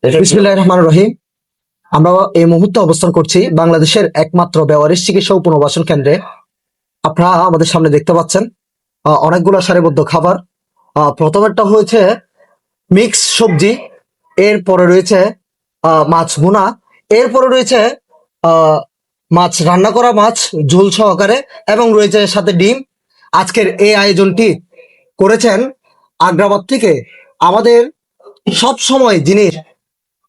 বিসমিল্লাহির রহমানির রহিম। আমরা এই মুহূর্তে অবস্থান করছি বাংলাদেশের একমাত্র বেওয়ারিশ চিকিৎসা ও পুনর্বাসন কেন্দ্রে। আপনারা আমাদের সামনে দেখতে পাচ্ছেন অনেকগুলো সারিবদ্ধ খাবার। প্রথমেরটা হয়েছে মিক্স সবজি, এরপরে রয়েছে মাছ ভুনা, এরপরে রয়েছে আহ, মাছ রান্না করা, মাছ ঝোল সহকারে, এবং রয়েছে সাথে ডিম। আজকের এই আয়োজনটি করেছেন আগ্রাবাদ থেকে আমাদের সব সময় যিনি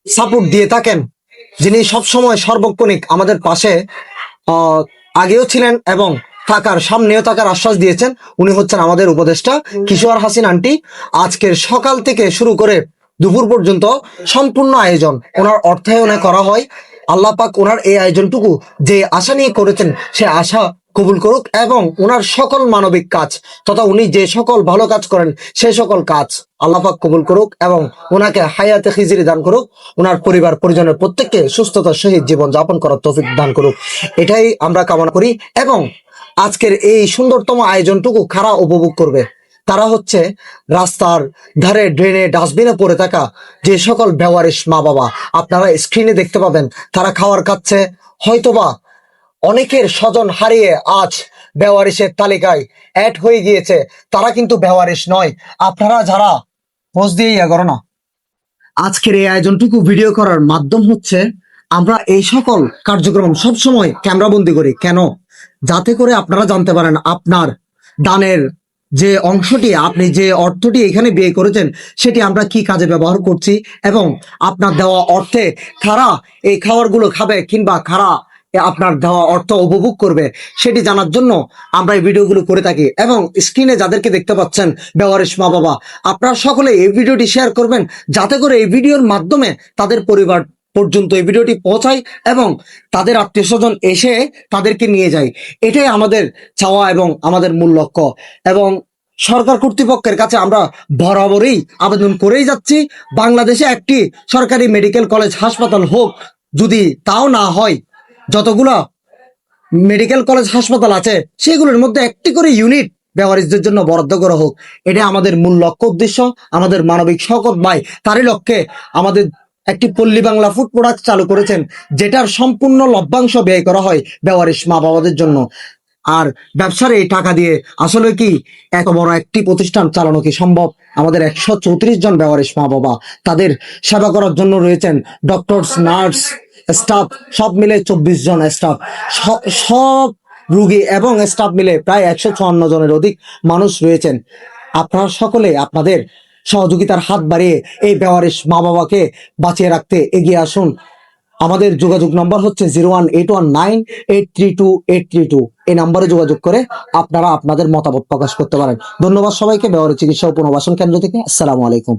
সাপোর্ট দিয়ে থাকেন, যিনি সবসময় সার্বক্ষণিক আমাদের পাশে আহ, আগেও ছিলেন এবং থাকার, সামনেও থাকার আশ্বাস দিয়েছেন। উনি হচ্ছেন আমাদের উপদেষ্টা কিশোর হাসিন আন্টি। আজকের সকাল থেকে শুরু করে দুপুর পর্যন্ত সম্পূর্ণ আয়োজন ওনার অর্থায়নে করা হয়। আল্লাহ পাক ওনার এই আয়োজনটুকু যে আশা নিয়ে করেছেন সে আশা কবুল করুক, এবং ওনার সকল মানবিক কাজ তথা উনি যে সকল ভালো কাজ করেন সে সকল কাজ আল্লাহ পাক কবুল করুক, এবং ওনাকে হায়াতে খিজিরি দান করুক। ওনার পরিবার পরিজনের প্রত্যেককে সুস্থতার সহিত জীবন যাপন করার তৌফিক দান করুক, এটাই আমরা কামনা করি। এবং আজকের এই সুন্দরতম আয়োজনটুকু কারা উপভোগ করবে? তারা হচ্ছে রাস্তার ধারে, ড্রেনে, ডাস্টবিনে পড়ে থাকা যে সকল বেওয়ারিশ মা বাবা। আপনারা স্ক্রিনে দেখতে পাবেন তারা খাবার খাচ্ছে। হয়তোবা অনেকের স্বজন হারিয়ে আজ বেওয়ারিশের তালিকায় অ্যাড হয়ে গিয়েছে, তারা কিন্তু বেওয়ারিশ নয়। আপনারা যারা খোঁজ দিয়ে ইয়া করো না, আজকের এই আয়োজনটুকু ভিডিও করার মাধ্যম হচ্ছে আমরা এই সকল কার্যক্রম সবসময় ক্যামেরাবন্দি করি। কেন? যাতে করে আপনারা জানতে পারেন আপনার দানের যে অংশটি, আপনি যে অর্থটি এখানে ব্যয় করেছেন সেটি আমরা কি কাজে ব্যবহার করছি, এবং আপনার দেওয়া অর্থে কারা এই খাবারগুলো খাবে কিংবা কারা আপনার দেওয়া অর্থ উপভোগ করবে সেটি জানার জন্য আমরা এই ভিডিওগুলো করে থাকি। এবং স্ক্রিনে যাদেরকে দেখতে পাচ্ছেন বেওয়ারিশ মা বাবা, আপনারা সকলে এই ভিডিওটি শেয়ার করবেন যাতে করে এই ভিডিওর মাধ্যমে তাদের পরিবার পর্যন্ত এই ভিডিওটি পৌঁছায় এবং তাদের আত্মীয় স্বজন এসে তাদেরকে নিয়ে যায়। এটাই আমাদের চাওয়া এবং আমাদের মূল লক্ষ্য। এবং সরকার কর্তৃপক্ষের কাছে আমরা বরাবরই আবেদন করেই যাচ্ছি, বাংলাদেশে একটি সরকারি মেডিকেল কলেজ হাসপাতাল হোক। যদি তাও না হয়, যতগুলো মেডিকেল কলেজ হাসপাতাল আছে সেগুলোর মধ্যে একটি করে ইউনিট বেওয়ারিশদের জন্য বরাদ্দ করা হোক। এটা আমাদের মূল লক্ষ্য, উদ্দেশ্য। আমাদের মানবিক শকত ভাই তারই লক্ষ্যে আমাদের একটি পল্লী বাংলা ফুড প্রোডাক্ট চালু করেছেন, যেটার সম্পূর্ণ লভ্যাংশ ব্যয় করা হয় বেওয়ারিশ মা বাবাদের জন্য। আর ব্যবসার এই টাকা দিয়ে আসলে কি এত বড় একটি প্রতিষ্ঠান চালানো কি সম্ভব? আমাদের 134 জন বেওয়ারিশ মা বাবা, তাদের সেবা করার জন্য রয়েছেন ডক্টরস, নার্স, স্টাফ সব মিলে 24 জন স্টাফ, সব রুগী এবং স্টাফ মিলে প্রায় 154 জনের অধিক মানুষ রয়েছেন। আপনারা সকলে আপনাদের সহযোগিতার হাত বাড়িয়ে এই বেওয়ারিশ মা বাবাকে বাঁচিয়ে রাখতে এগিয়ে আসুন। আমাদের যোগাযোগ নম্বর হচ্ছে 01819832 এই নম্বরে যোগাযোগ করে আপনারা আপনাদের মতামত প্রকাশ করতে পারেন। ধন্যবাদ সবাইকে বেওয়ারিশ চিকিৎসা ও পুনর্বাসন কেন্দ্র থেকে। আসসালামু আলাইকুম।